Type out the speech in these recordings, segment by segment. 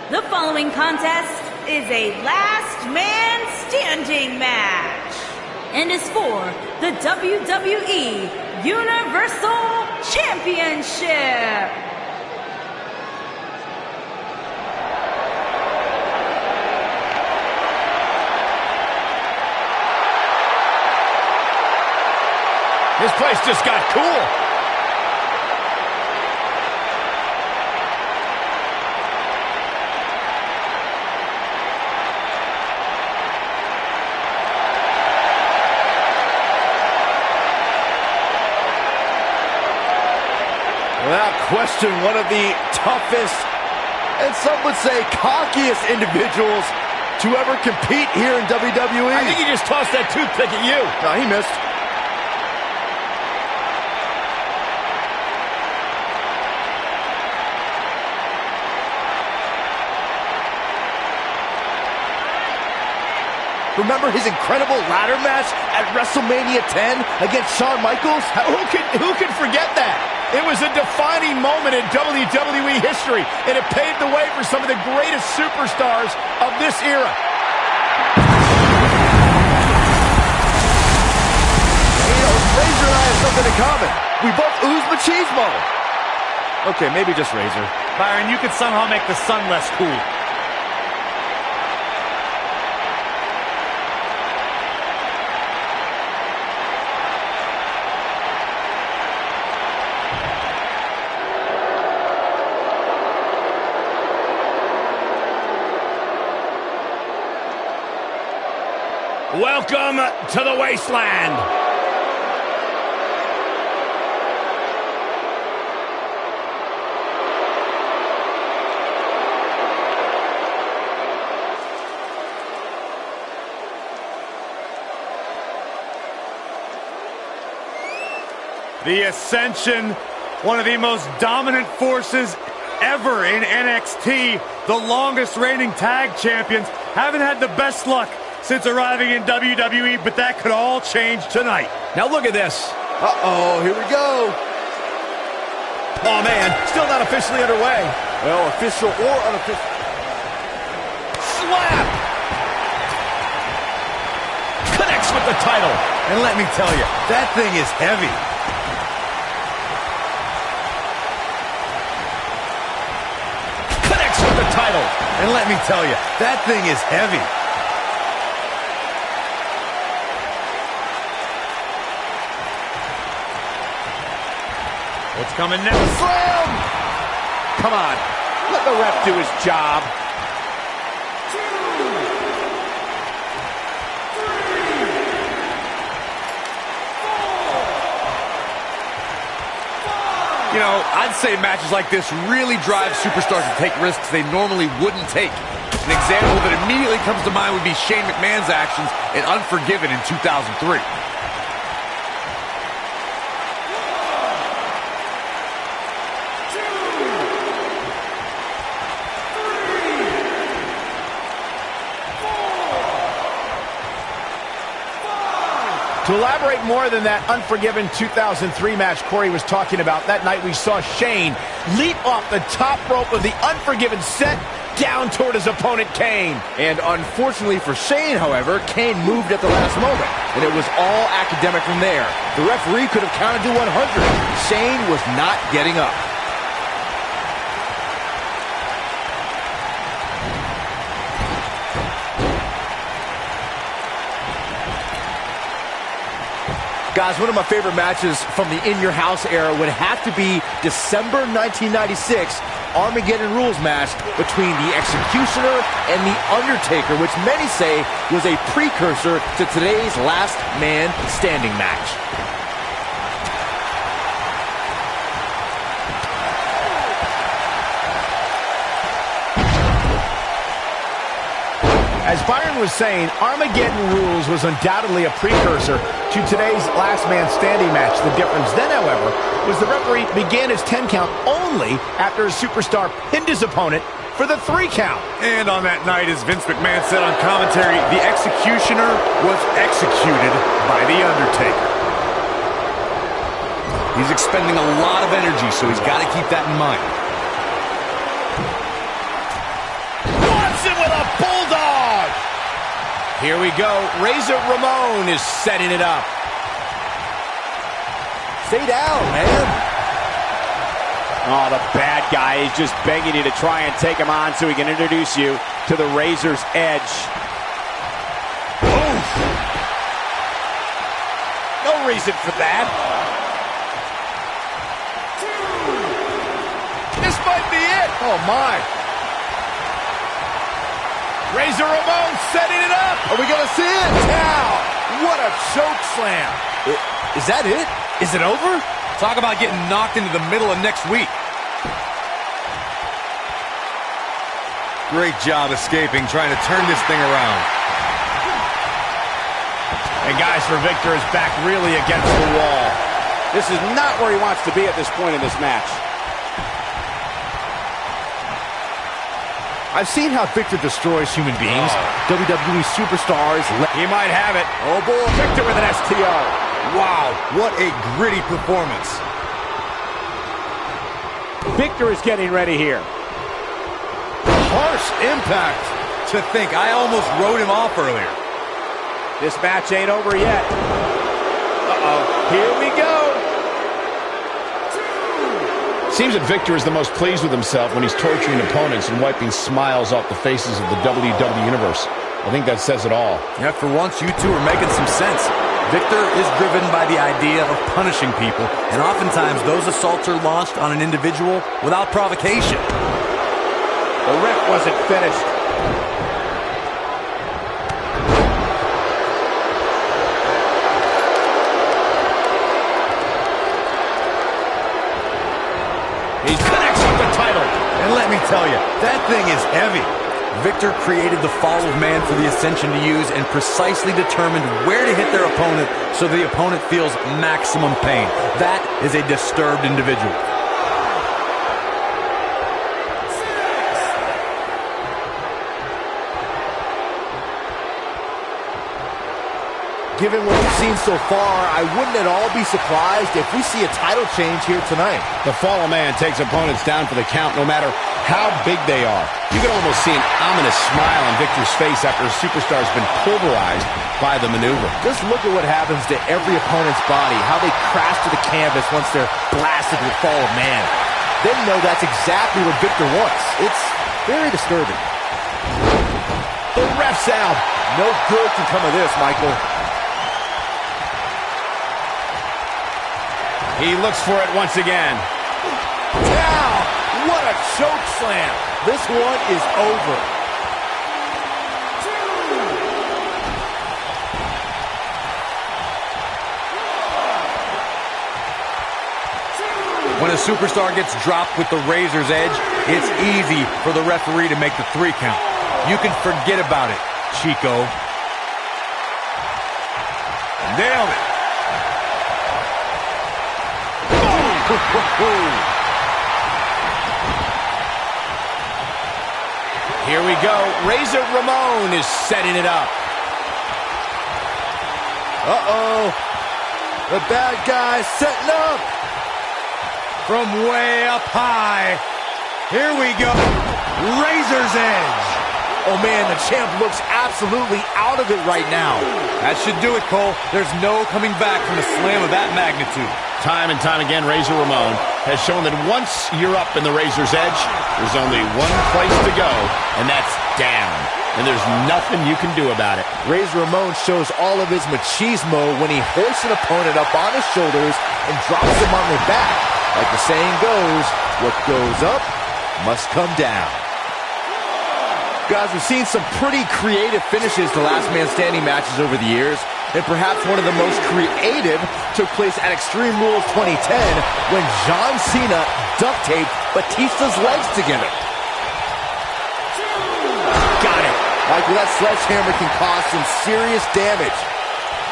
The following contest is a last man standing match and is for the WWE Universal Championship. This place just got cool. Without question, one of the toughest, and some would say cockiest individuals to ever compete here in WWE. I think he just tossed that toothpick at you. No, he missed. Remember his incredible ladder match at WrestleMania 10 against Shawn Michaels? Who could forget that? It was a defining moment in WWE history, and it paved the way for some of the greatest superstars of this era. You know, Razor and I have something in common. We both ooze machismo. Okay, maybe just Razor. Byron, you could somehow make the sun less cool. Welcome to the wasteland. The Ascension, one of the most dominant forces ever in NXT, the longest reigning tag champions, haven't had the best luck since arriving in WWE, but that could all change tonight. Now look at this. Uh-oh, here we go. Oh, man, still not officially underway. Well, official or unofficial. Slap! Connects with the title. And let me tell you, That thing is heavy. connects with the title. And let me tell you, That thing is heavy. what's coming next? Slam! Come on, let the ref do his job. You know, I'd say matches like this really drive superstars to take risks they normally wouldn't take. An example that immediately comes to mind would be Shane McMahon's actions in Unforgiven in 2003. To elaborate more than that Unforgiven 2003 match Corey was talking about, that night we saw Shane leap off the top rope of the Unforgiven set down toward his opponent, Kane. And unfortunately for Shane, however, Kane moved at the last moment, and it was all academic from there. The referee could have counted to 100. Shane was not getting up. Guys, one of my favorite matches from the In Your House era would have to be December 1996 Armageddon Rules match between the Executioner and the Undertaker, which many say was a precursor to today's Last Man Standing match. As Byron was saying, Armageddon Rules was undoubtedly a precursor to today's Last Man Standing match. The difference then, however, was the referee began his 10 count only after a superstar pinned his opponent for the 3 count. And on that night, as Vince McMahon said on commentary, the Executioner was executed by the Undertaker. He's expending a lot of energy, so he's got to keep that in mind. Here we go. Razor Ramon is setting it up. Stay down, man. Oh, the bad guy is just begging you to try and take him on so he can introduce you to the Razor's Edge. Oof. No reason for that. This might be it. Oh, my. Razor Ramon setting it up. Are we going to see it? Now, what a choke slam. Is that it? Is it over? Talk about getting knocked into the middle of next week. Great job escaping, trying to turn this thing around. And guys, for Victor is back really against the wall. This is not where he wants to be at this point in this match. I've seen how Victor destroys human beings. WWE superstars. He might have it. Oh, boy. Victor with an STO. Wow, what a gritty performance. Victor is getting ready here. Harsh impact. To think, I almost wrote him off earlier. This match ain't over yet. Uh-oh. Here we go. Seems that Victor is the most pleased with himself when he's torturing opponents and wiping smiles off the faces of the WWE Universe. I think that says it all. Yeah, for once, you two are making some sense. Victor is driven by the idea of punishing people, and oftentimes those assaults are launched on an individual without provocation. The ref wasn't finished. He connects with the title. And let me tell you, that thing is heavy. Victor created the fall of man for the Ascension to use and precisely determined where to hit their opponent so the opponent feels maximum pain. That is a disturbed individual. Given what we've seen so far, I wouldn't at all be surprised if we see a title change here tonight. The Fall of Man takes opponents down for the count no matter how big they are. You can almost see an ominous smile on Victor's face after a superstar's been pulverized by the maneuver. Just look at what happens to every opponent's body, how they crash to the canvas once they're blasted with Fall of Man. Then know that's exactly what Victor wants. It's very disturbing. The ref's out. No good can come of this, Michael. He looks for it once again. Now, what a choke slam. This one is over. When a superstar gets dropped with the razor's edge, it's easy for the referee to make the 3 count. You can forget about it, Chico. Nailed it. Here we go. Razor Ramon is setting it up. Uh-oh. The bad guy setting up. From way up high. Here we go. Razor's Edge. Oh, man, the champ looks absolutely out of it right now. That should do it, Cole. There's no coming back from a slam of that magnitude. Time and time again, Razor Ramon has shown that once you're up in the Razor's Edge, there's only one place to go, and that's down. And there's nothing you can do about it. Razor Ramon shows all of his machismo when he hoists an opponent up on his shoulders and drops him on their back. Like the saying goes, what goes up must come down. Guys, we've seen some pretty creative finishes to Last Man Standing matches over the years, and perhaps one of the most creative took place at Extreme Rules 2010 when John Cena duct-taped Batista's legs together. Got it. Michael, that sledgehammer can cause some serious damage.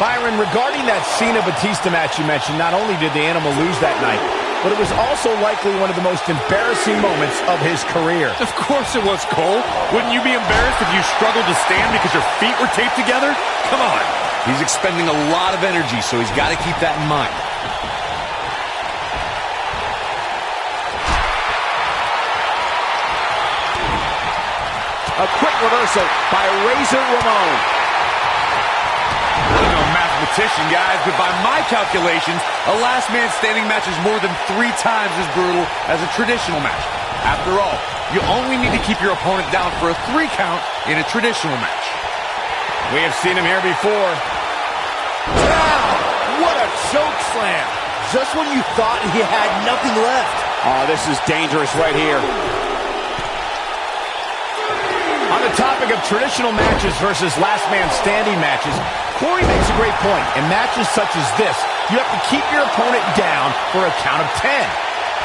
Byron, regarding that Cena-Batista match you mentioned, not only did the Animal lose that night, but it was also likely one of the most embarrassing moments of his career. Of course it was, Cole. Wouldn't you be embarrassed if you struggled to stand because your feet were taped together? Come on. He's expending a lot of energy, so he's got to keep that in mind. A quick reversal by Razor Ramon. I'm no mathematician, guys, but by my calculations, a last man standing match is more than 3 times as brutal as a traditional match. After all, you only need to keep your opponent down for a 3 count in a traditional match. We have seen him here before. Wow, what a choke slam. Just when you thought he had nothing left. Oh, this is dangerous right here. On the topic of traditional matches versus last man standing matches, Corey makes a great point. In matches such as this, you have to keep your opponent down for a count of 10.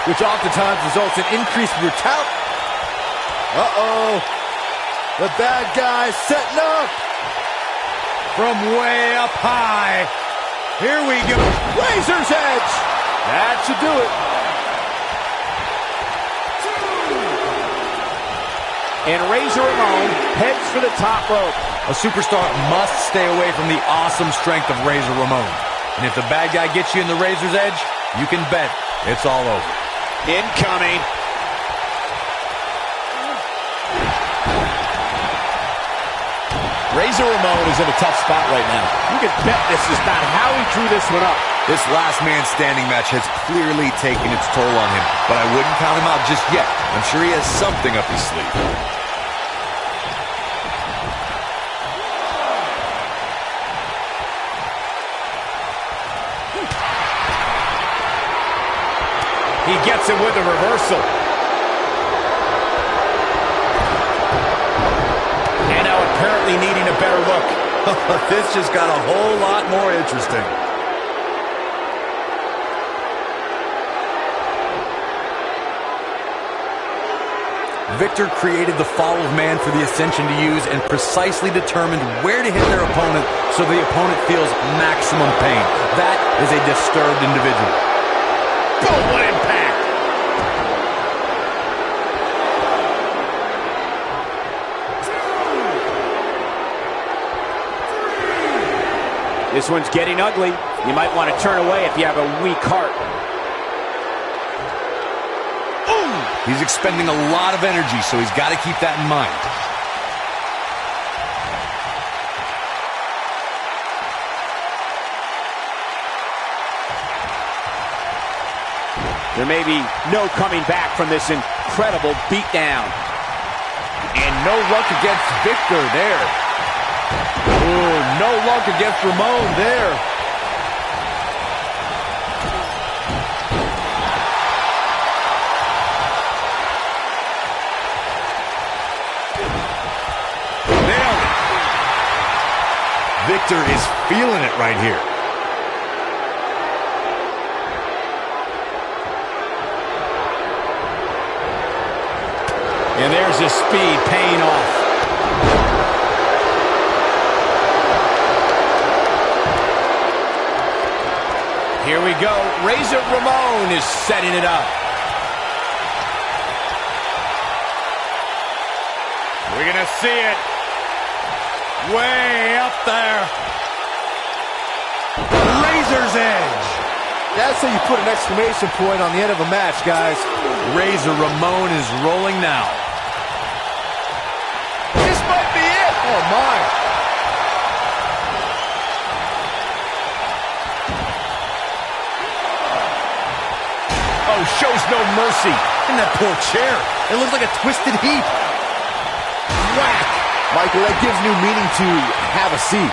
Which oftentimes results in increased brutality. Uh-oh. The bad guy's setting up. From way up high. Here we go. Razor's Edge. That should do it. And Razor Ramon heads for the top rope. A superstar must stay away from the awesome strength of Razor Ramon. And if the bad guy gets you in the Razor's Edge, you can bet it's all over. Incoming. Razor Ramon is in a tough spot right now. You can bet this is not how he drew this one up. This last man standing match has clearly taken its toll on him, but I wouldn't count him out just yet. I'm sure he has something up his sleeve. He gets it with a reversal. And now apparently needing a better look. This just got a whole lot more interesting. Victor created the fall of man for the Ascension to use and precisely determined where to hit their opponent so the opponent feels maximum pain. That is a disturbed individual. Boom, what impact! This one's getting ugly. You might want to turn away if you have a weak heart. He's expending a lot of energy, so he's got to keep that in mind. There may be no coming back from this incredible beatdown. And no luck against Victor there. Ooh, no luck against Ramon there. Nailed it. Victor is feeling it right here. And there's his speed paying off. Here we go. Razor Ramon is setting it up. We're going to see it. Way up there. Razor's Edge. That's how you put an exclamation point on the end of a match, guys. Razor Ramon is rolling now. This might be it. Oh, my. Oh, shows no mercy. In that poor chair. It looks like a twisted heap. Whack. Michael, that gives new meaning to have a seat.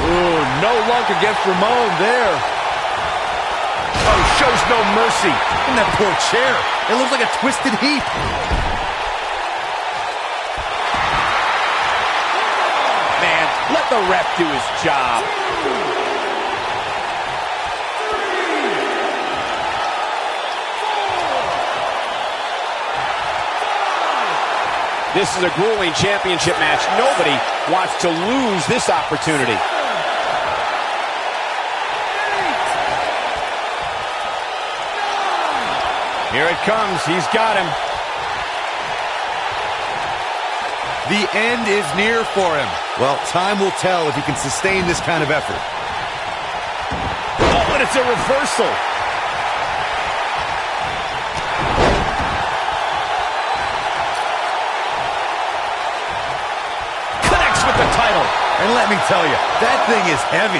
Ooh, no luck against Ramon there. Oh, shows no mercy. In that poor chair. It looks like a twisted heap. Man, let the ref do his job. This is a grueling championship match. Nobody wants to lose this opportunity. Here it comes. He's got him. The end is near for him. Well, time will tell if he can sustain this kind of effort. Oh, and it's a reversal. And let me tell you, that thing is heavy.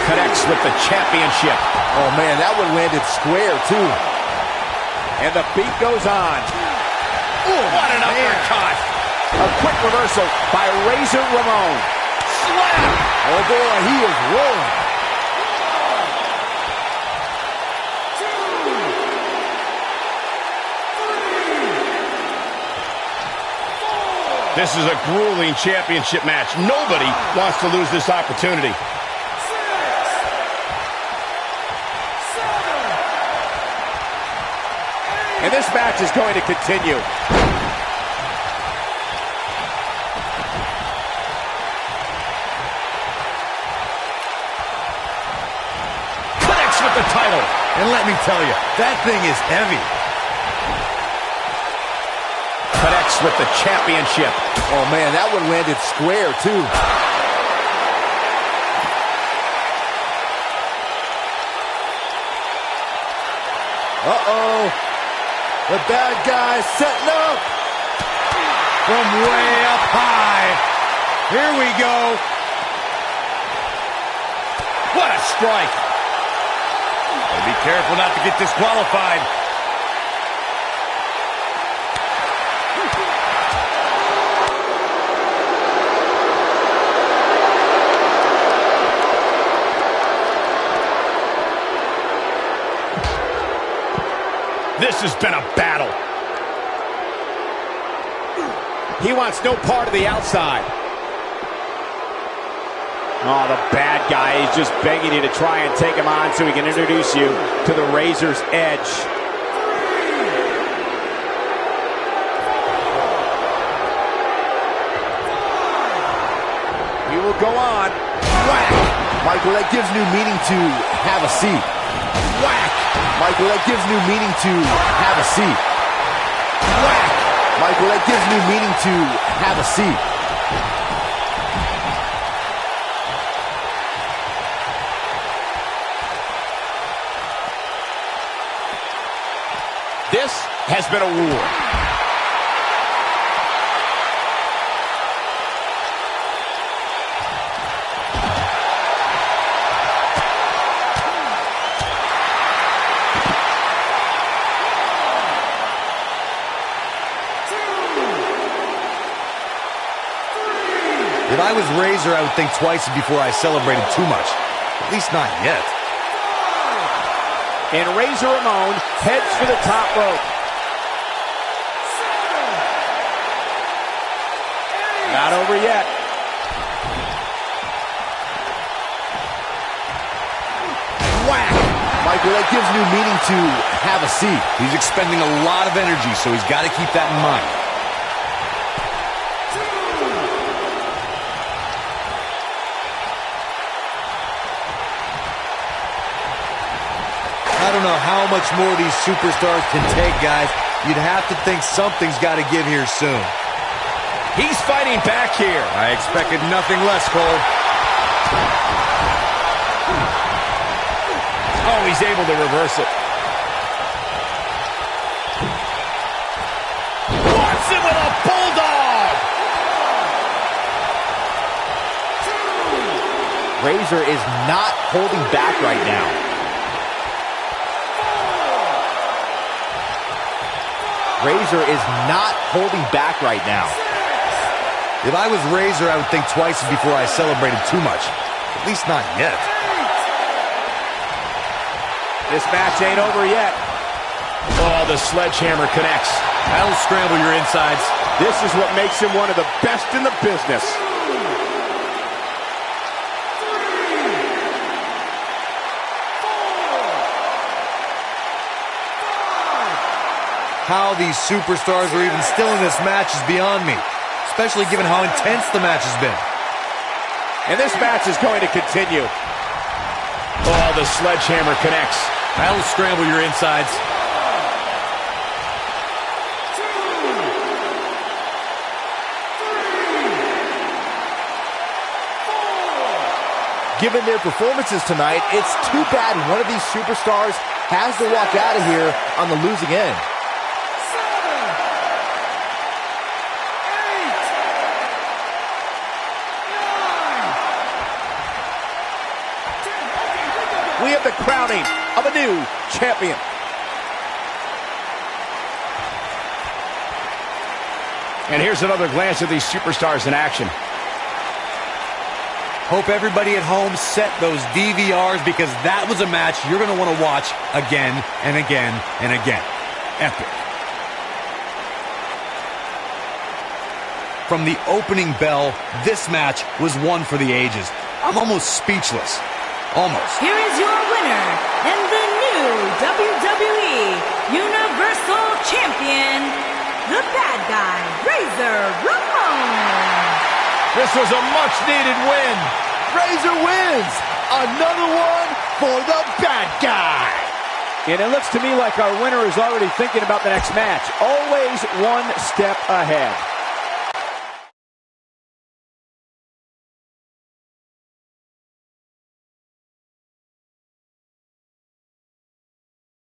Connects with the championship. Oh, man, that one landed square, too. And the beat goes on. Ooh, what an uppercut. A quick reversal by Razor Ramon. Slam. Oh, boy, he is rolling. This is a grueling championship match. Nobody wants to lose this opportunity. And this match is going to continue. Connects with the title. And let me tell you, that thing is heavy. Connects with the championship. Oh, man, that one landed square, too. Uh-oh. The bad guy setting up. From way up high. Here we go. What a strike. Gotta be careful not to get disqualified. This has been a battle. He wants no part of the outside. Oh, the bad guy is just begging you to try and take him on so he can introduce you to the Razor's Edge. He will go on. Whack! Michael, that gives new meaning to have a seat. Whack! Michael, that gives new meaning to have a seat. Whack! Michael, that gives new meaning to have a seat. This has been a war. If I was Razor, I would think twice before I celebrated too much. At least not yet. And Razor Ramon heads for the top rope. Not over yet. Whack! Michael, that gives new meaning to have a seat. He's expending a lot of energy, so he's got to keep that in mind. I don't know how much more these superstars can take, guys. You'd have to think something's got to give here soon. He's fighting back here. I expected nothing less, Cole. Oh, he's able to reverse it. Wants it with a bulldog. Razor is not holding back right now. Razor is not holding back right now. If I was Razor, I would think twice before I celebrated too much. At least not yet. This match ain't over yet. Oh, the sledgehammer connects. That'll scramble your insides. This is what makes him one of the best in the business. How these superstars are even still in this match is beyond me, especially given how intense the match has been. And this match is going to continue. Oh, the sledgehammer connects. That'll scramble your insides. Given their performances tonight, it's too bad one of these superstars has to walk out of here on the losing end. we have the crowning of a new champion. And here's another glance at these superstars in action. Hope everybody at home set those DVRs, because that was a match you're going to want to watch again and again and again. Epic. From the opening bell, this match was one for the ages. I'm almost speechless. Almost. Here is your winner and the new WWE Universal Champion, the bad guy, Razor Ramon. This was a much-needed win. Razor wins. Another one for the bad guy. And it looks to me like our winner is already thinking about the next match. Always one step ahead.